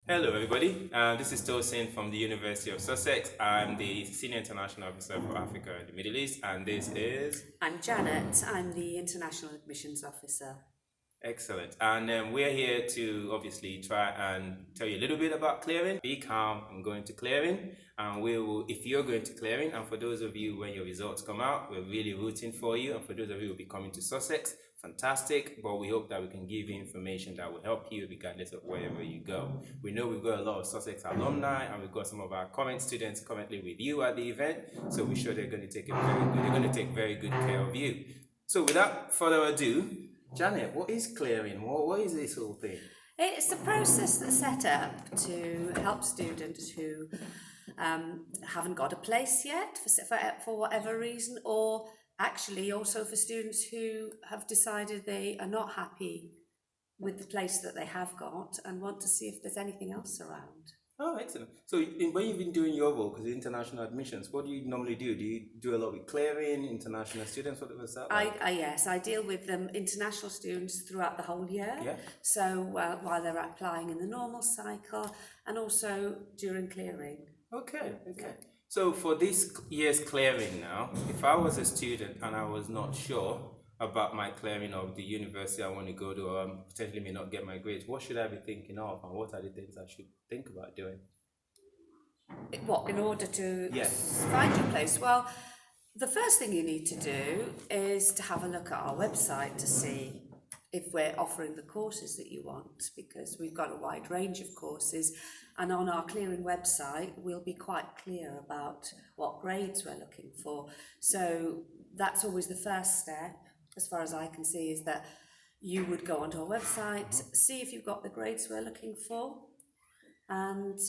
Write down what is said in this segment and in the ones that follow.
Hello, everybody. This is Tosin from the University of Sussex. I'm the Senior International Officer for Africa and the Middle East, and this is I'm Janet. I'm the International Admissions Officer. excellent. And we're here to obviously try and tell you a little bit about clearing. Be calm and go into clearing. And we will, if you're going to clearing, and for those of you when your results come out, we're really rooting for you. And for those of you who will be coming to Sussex, fantastic. But we hope that we can give you information that will help you regardless of wherever you go. We know we've got a lot of Sussex alumni, and we've got some of our current students currently with you at the event. So we're sure they're going to take very good care of you. So without further ado, Janet, what is clearing? What is this whole thing? It's a process that's set up to help students who haven't got a place yet for whatever reason, or actually also for students who have decided they are not happy with the place that they have got and want to see if there's anything else around. Oh, excellent. So when you've been doing your role, because international admissions, what do you normally do? Do you do a lot with clearing, international students? What was that like? Yes, I deal with international students throughout the whole year. Yeah. So while they're applying in the normal cycle and also during clearing. Okay. So for this year's clearing now, if I was a student and I was not sure about my clearing of the university I want to go to, or potentially may not get my grades, what should I be thinking of, and what are the things I should think about doing? What, in order to Yes. find your place? Well, the first thing you need to do is to have a look at our website to see if we're offering the courses that you want, because we've got a wide range of courses, and on our clearing website we'll be quite clear about what grades we're looking for. So that's always the first step, as far as I can see, is that you would go onto our website, see if you've got the grades we're looking for, and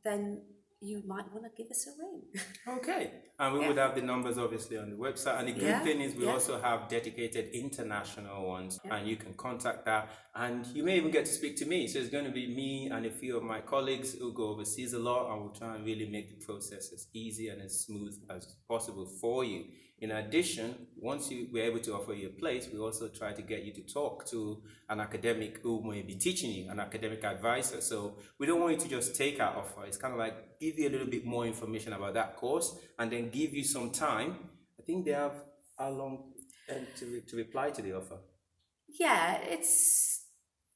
then you might want to give us a ring. Okay. And we would have the numbers obviously on the website. And the good thing is we also have dedicated international ones, and you can contact that. And you may even get to speak to me. So it's going to be me and a few of my colleagues who go overseas a lot, and we'll try and really make the process as easy and as smooth as possible for you. In addition, once we're able to offer you a place, we also try to get you to talk to an academic who may be teaching you, an academic advisor. So we don't want you to just take our offer. It's kind of like give you a little bit more information about that course and then give you some time. I think they have how long to reply to the offer? Yeah,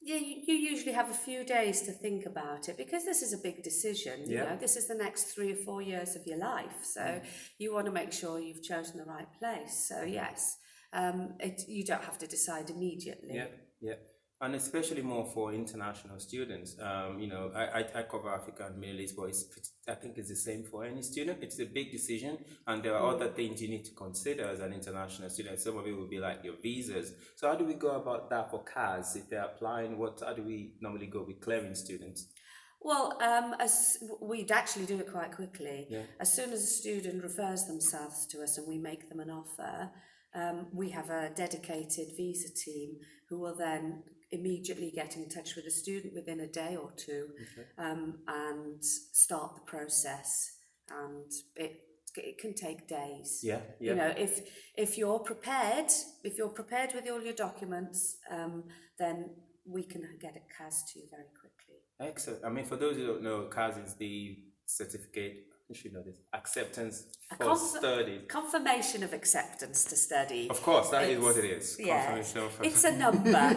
you usually have a few days to think about it, because this is a big decision. You know, this is the next 3 or 4 years of your life, so you want to make sure you've chosen the right place. So yes, you don't have to decide immediately. Yeah. And especially more for international students. I cover Africa and Middle East, but I think it's the same for any student. It's a big decision, and there are other things you need to consider as an international student. Some of it will be like your visas. So how do we go about that for CAS? If they're applying, how do we normally go with clearing students? Well, as we'd actually do it quite quickly. Yeah. As soon as a student refers themselves to us and we make them an offer, we have a dedicated visa team who will then immediately get in touch with the student within a day or two, and start the process. And it can take days. Yeah. You know, if you're prepared with all your documents, then we can get it CAS to you very quickly. Excellent. I mean, for those who don't know, CAS is the certificate, you should know this, acceptance for study. Confirmation of acceptance to study. Of course, that is what it is. Yeah, Confirmation of it's a number.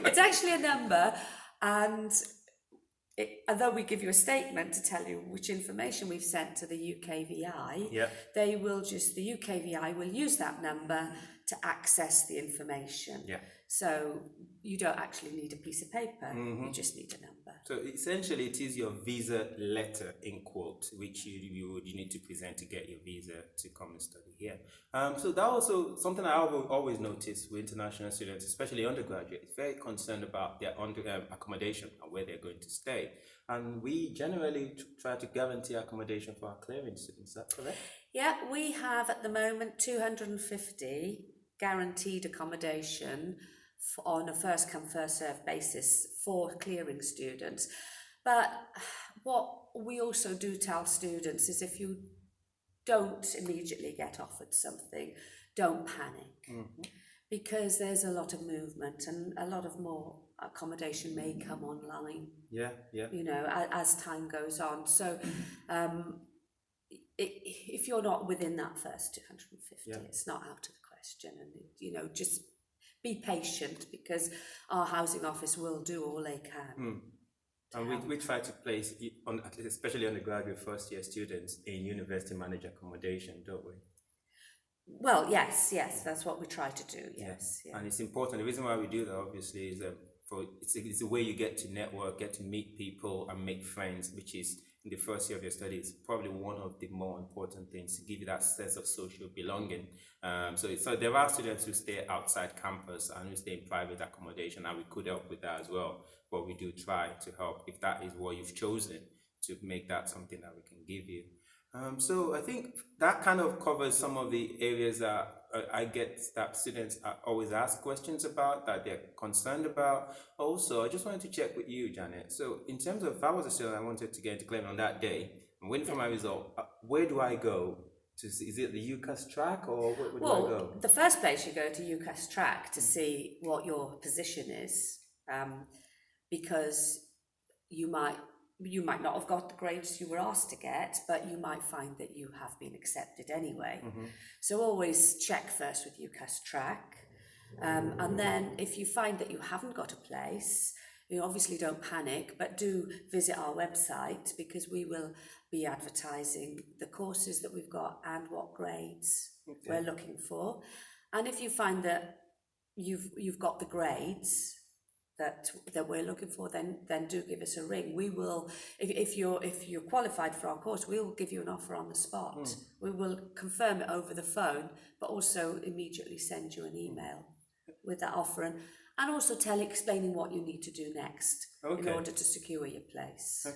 It's actually a number, and although we give you a statement to tell you which information we've sent to the UKVI, the UKVI will use that number to access the information. Yeah. So you don't actually need a piece of paper, you just need a number. So essentially it is your visa letter, in quote, which you need to present to get your visa to come and study here. So that also something I always notice with international students, especially undergraduates, very concerned about their accommodation and where they're going to stay. And we generally try to guarantee accommodation for our clearing students. Is that correct? Yeah, we have at the moment 250 guaranteed accommodation on a first come first served basis for clearing students. But what we also do tell students is, if you don't immediately get offered something, don't panic, because there's a lot of movement and a lot of more accommodation may come online, Yeah, yeah. you know, as time goes on. So if you're not within that first 250, it's not out of the question. And, you know, just be patient, because our housing office will do all they can. And we try to place, especially undergraduate first year students, in university managed accommodation, don't we? Well, yes, that's what we try to do. Yes, And it's important. The reason why we do that, obviously, is it's a way you get to network, get to meet people, and make friends, which is in the first year of your studies probably one of the more important things to give you that sense of social belonging. So there are students who stay outside campus and who stay in private accommodation, and we could help with that as well. But we do try to help if that is what you've chosen, to make that something that we can give you. So I think that kind of covers some of the areas that I get that students always ask questions about, that they're concerned about. Also, I just wanted to check with you, Janet. So in terms of, if I was a student, I wanted to get into Clement on that day, I'm waiting for my result, where do I go? Is it the UCAS track, or where do I go? The first place you go to UCAS track to see what your position is, because you might not have got the grades you were asked to get, but you might find that you have been accepted anyway. So always check first with UCAS track. And then if you find that you haven't got a place, you obviously don't panic, but do visit our website, because we will be advertising the courses that we've got and what grades we're looking for. And if you find that you've got the grades that we're looking for, then do give us a ring. We will, if you're qualified for our course, we will give you an offer on the spot. We will confirm it over the phone, but also immediately send you an email with that offer, and also explaining what you need to do next in order to secure your place.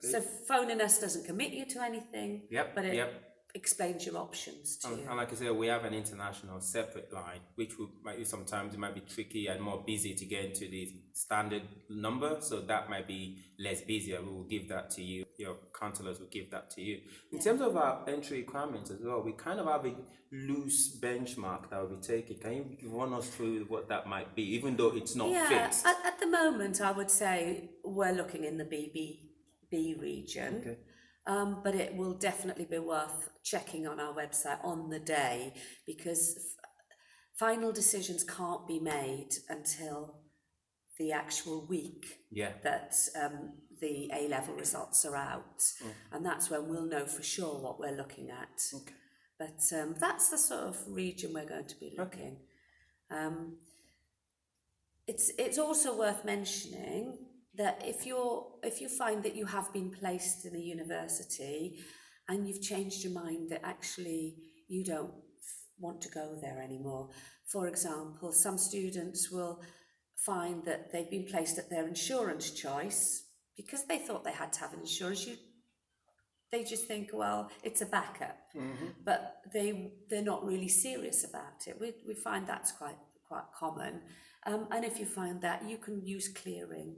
So phoning us doesn't commit you to anything, but it explains your options to you. And like I said, we have an international separate line, which sometimes it might be tricky and more busy to get into the standard number, so that might be less busier. We will give that to you. Your counselors will give that to you. In terms of our entry requirements as well, we kind of have a loose benchmark that we'll be taking. Can you run us through what that might be, even though it's not fixed? At the moment, I would say we're looking in the BB region. But it will definitely be worth checking on our website on the day, because final decisions can't be made until the actual week that the A-level results are out. And that's when we'll know for sure what we're looking at. But that's the sort of region we're going to be looking. It's also worth mentioning that if you find that you have been placed in a university and you've changed your mind that actually you don't want to go there anymore. For example, some students will find that they've been placed at their insurance choice because they thought they had to have an insurance. They just think, well, it's a backup, but they're not really serious about it. We find that's quite common. And if you find that, you can use clearing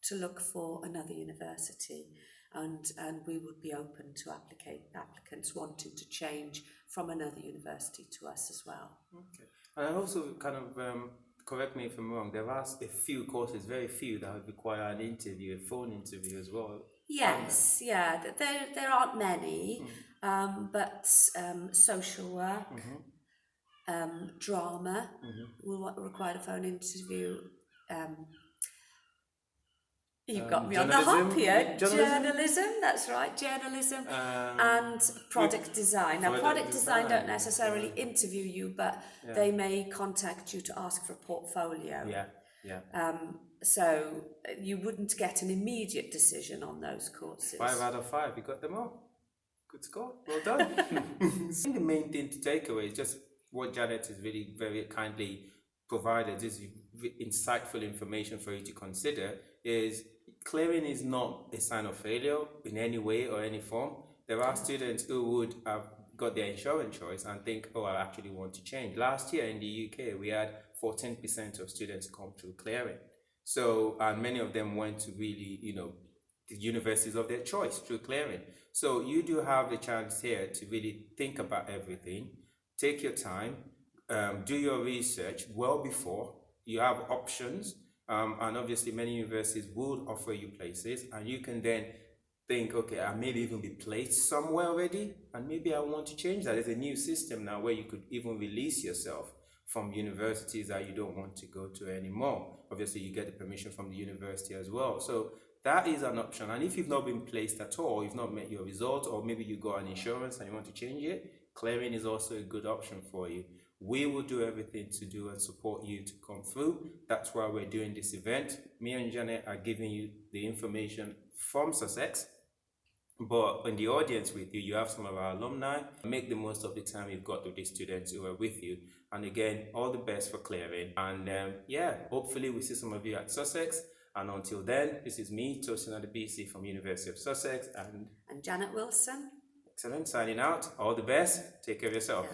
to look for another university, and we would be open to applicants wanting to change from another university to us as well. And I also kind of, correct me if I'm wrong, there are a few courses, very few, that would require an interview, a phone interview as well. Yes, there aren't many, but social work, drama will require a phone interview. You've got me on the hop here. Journalism, that's right, journalism, and product design. Now, product design don't necessarily interview you, but they may contact you to ask for a portfolio. So you wouldn't get an immediate decision on those courses. 5 out of 5, you got them all. Good score, well done. I think the main thing to take away is just what Janet has really very kindly provided, is insightful information for you to consider. Is clearing is not a sign of failure in any way or any form. There are students who would have got their insurance choice and think, oh, I actually want to change. Last year in the UK, we had 14% of students come through clearing. So, and many of them went to really, the universities of their choice through clearing. So you do have the chance here to really think about everything, take your time, do your research well before. You have options. And obviously many universities would offer you places, and you can then think, okay, I maybe even be placed somewhere already, and maybe I want to change that. There's a new system now where you could even release yourself from universities that you don't want to go to anymore. Obviously, you get the permission from the university as well. So that is an option. And if you've not been placed at all, you've not met your result, or maybe you got an insurance and you want to change it, clearing is also a good option for you. We will do everything to do and support you to come through. That's why we're doing this event. Me and Janet are giving you the information from Sussex, but in the audience with you, you have some of our alumni. Make the most of the time you've got with the students who are with you. And again, all the best for clearing. And yeah, hopefully we see some of you at Sussex. And until then, this is me, Tosin Adebisi from University of Sussex. And Janet Wilson. Excellent, signing out. All the best. Take care of yourself.